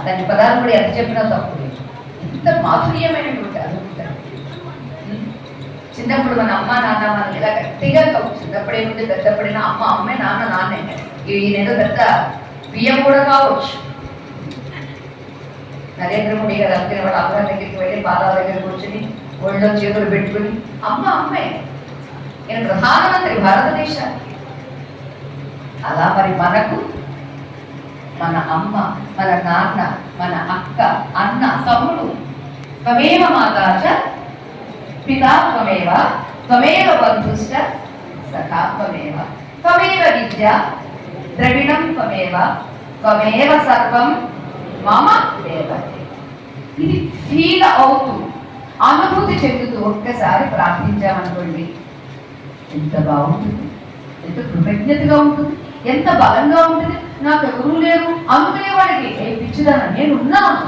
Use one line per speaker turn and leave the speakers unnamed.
దాని పదాలు కూడా ఎంత చెప్పినా తప్పు. ఎంత మాధుర్యమైనటువంటి అనుకుంటారు. చిన్నప్పుడు మన అమ్మ నాన్న మనకి ఇలా గట్టిగా చిన్నప్పుడే ముందు పెద్దప్పుడైనా అమ్మ అమ్మే నాన్న నాన్నే. ఈయనేదో పెద్ద బియ్యం కూడా కావచ్చు. నరేంద్ర మోడీ గారు అనుకునే వాడు అమ్మగారి దగ్గరికి వెళ్ళి పాదాల దగ్గర కూర్చుని ఒళ్ళో చేతులు పెట్టుకుని అమ్మ అమ్మే, నేను ప్రధానమంత్రి భారతదేశానికి. అలా మరి మనకు మన అమ్మ, మన నాన్న, మన అక్క, అన్న, తమ్ముడు, త్వమేవ మాతాచ పితా త్వమేవ, త్వమేవ బంధుశ్చ సఖా త్వమేవ, త్వమేవ విద్య ద్రవిణం త్వమేవ, త్వమేవ సర్వం మమ దేవతే. ఇది ఫీల్ అవుతూ అనుభూతి చెందుతూ ఒక్కసారి ప్రార్థించామనుకోండి, ఎంత బాగుంటుంది, ఎంత కృతజ్ఞతగా ఉంటుంది, ఎంత బలంగా ఉంటుంది. నాకు ఎవరూ లేరు అనుకునే వాడికి ఏ పిచ్చిదాన నేనున్నాను.